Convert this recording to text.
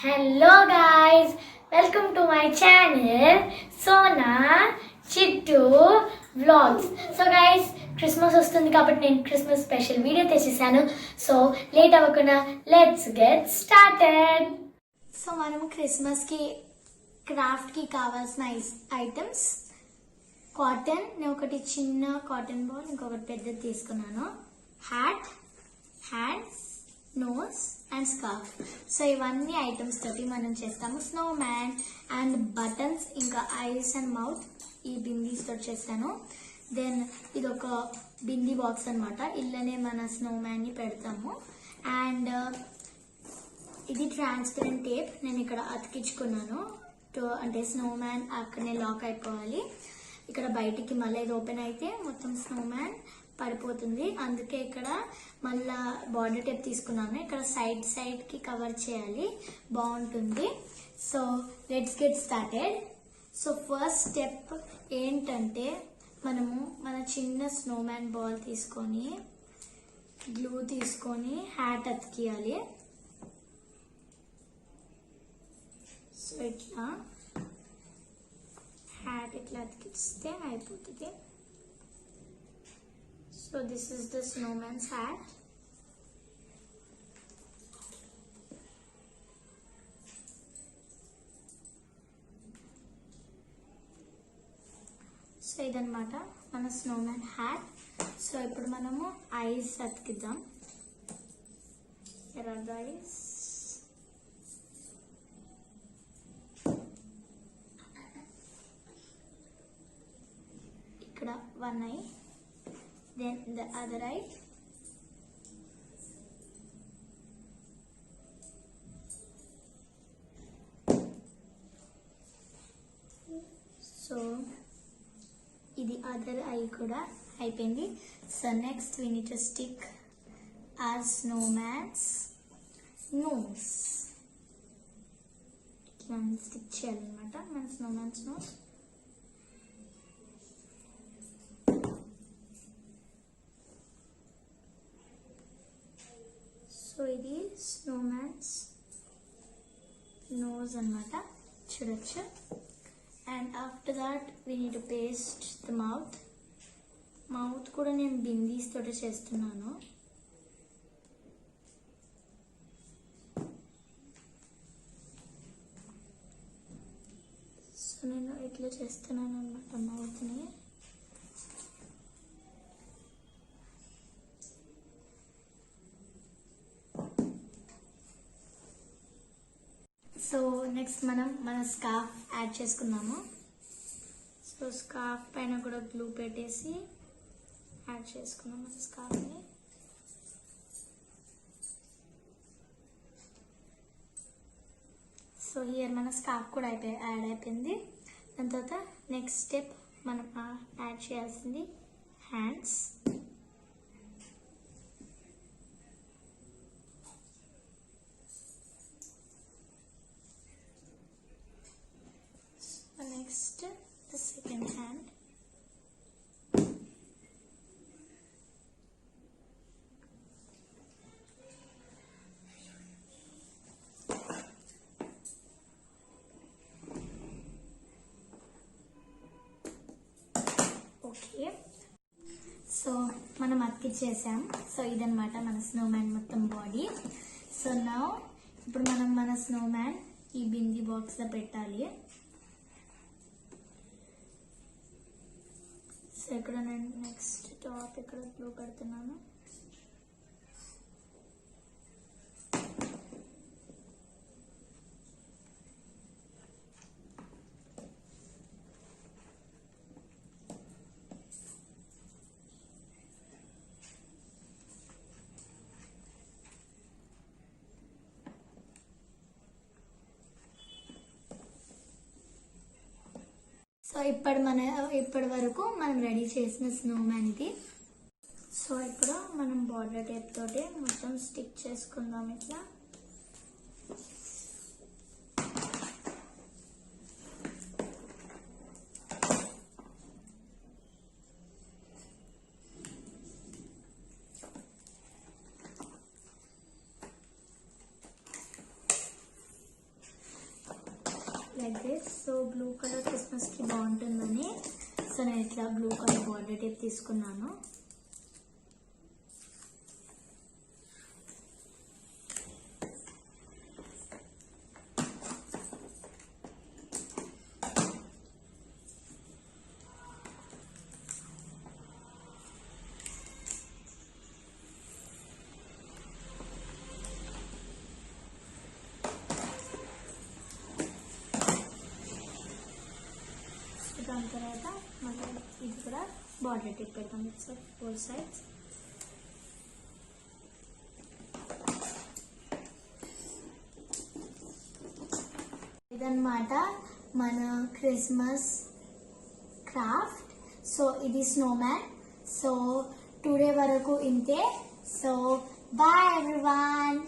Hello guys, welcome to my channel Sona Chittu vlogs. So guys, Christmas వస్తుంది కాబట్టి నేను Christmas special video తెచ్చేసాను. So late అవ్వకుండా let's get started. So మనం Christmas కి craft కి కావాల్సిన ఐటమ్స్ కాటన్, నేను ఒకటి చిన్న కాటన్ బాల్, ఇంకొకటి పెద్దది తీసుకున్నాను. Hat, hands, nose and scarf. So ఇవన్నీ ఐటమ్స్ తోటి మనం చేస్తాము. స్నో మ్యాన్ అండ్ బటన్స్, ఇంకా ఐస్ అండ్ మౌత్ ఈ బిందీస్ తోటి చేస్తాను. దెన్ ఇది ఒక బిందీ బాక్స్ అనమాట, ఇళ్ళనే మన స్నో మ్యాన్ ని పెడతాము. అండ్ ఇది ట్రాన్స్పరెంట్ టేప్ నేను ఇక్కడ అతికించుకున్నాను. అంటే స్నో మ్యాన్ అక్కడనే లాక్ అయిపోవాలి. ఇక్కడ బయటికి మళ్ళీ ఇది ఓపెన్ అయితే మొత్తం స్నో మ్యాన్ పడిపోతుంది. అందుకే ఇక్కడ మళ్ళా బార్డర్ టేప్ తీసుకున్నాను. ఇక్కడ సైడ్ కి కవర్ చేయాలి, బాగుంటుంది. So let's get started. So first step ఏంటంటే మనము మన చిన్న స్నోమ్యాన్ బాల్ తీసుకొని గ్లూ తీసుకొని హ్యాట్ అతికియాలి. సో ఇట్లా హ్యాట్ ఇట్లా అతికిస్తే అయిపోతుంది. So this is the snowman's hat. So ఇదన్నమాట మన స్నోమ్యాన్ హ్యాట్. సో ఇప్పుడు మనము ice అతికిద్దాం. Here are the eyes. ఇక్కడ one eye, then the other eye. So ఇది other eye కూడా అయిపోయింది. So next we need to stick our snowman's nose. ఇట్లా stick చేయాలన్నమాట మన snowman's nose. సో ఇది స్నోమ్యాన్స్ నోజ్ అన్నమాట, చూడొచ్చు. And after that we need to paste the mouth కూడా నేను బిందీస్ తోటి చేస్తున్నాను. సో నేను ఇట్లా చేస్తున్నాను అన్నమాట మౌత్ని. సో నెక్స్ట్ మనం మన స్కార్ఫ్ యాడ్ చేసుకున్నాము. సో స్కార్ఫ్ పైన కూడా గ్లూ పెట్టేసి యాడ్ చేసుకున్నాం మన స్కార్ఫ్ని. సో హియర్ మన స్కార్ఫ్ కూడా యాడ్ అయిపోయింది. దాని తర్వాత నెక్స్ట్ స్టెప్ మనం యాడ్ చేయాల్సింది hands. Next, the second hand. Okay, so మనం అతికిచ్చేసాం. సో ఇదన్నమాట మన స్నోమ్యాన్ మొత్తం బాడీ. సో నౌ ఇప్పుడు మనం మన స్నోమ్యాన్ ఈ బిందీ బాక్స్లో పెట్టాలి. సో ఇక్కడ నేను నెక్స్ట్ టాప్ ఇక్కడ గ్లూ పెడుతున్నాను. సో ఇప్పటి వరకు మనం రెడీ చేసిన స్నోమ్యాన్ ఇది. సో ఇప్పుడు మనం బార్డర్ టేప్ తోటి మొత్తం స్టిక్ చేసుకుందాం ఇట్లా. Like this. So blue colour క్రిస్మస్కి బాగుంటుందని సో నేను ఇట్లా బ్లూ కలర్ బార్డర్ టేప్ తీసుకున్నాను. దాని తర్వాత మళ్ళీ ఇది కూడా బార్డర్ టేప్ పెడతాం సార్ 4 sides. ఇదన్నమాట మన క్రిస్మస్ క్రాఫ్ట్. సో ఇది స్నోమ్యాన్. సో టుడే వరకు ఇంతే. So bye everyone.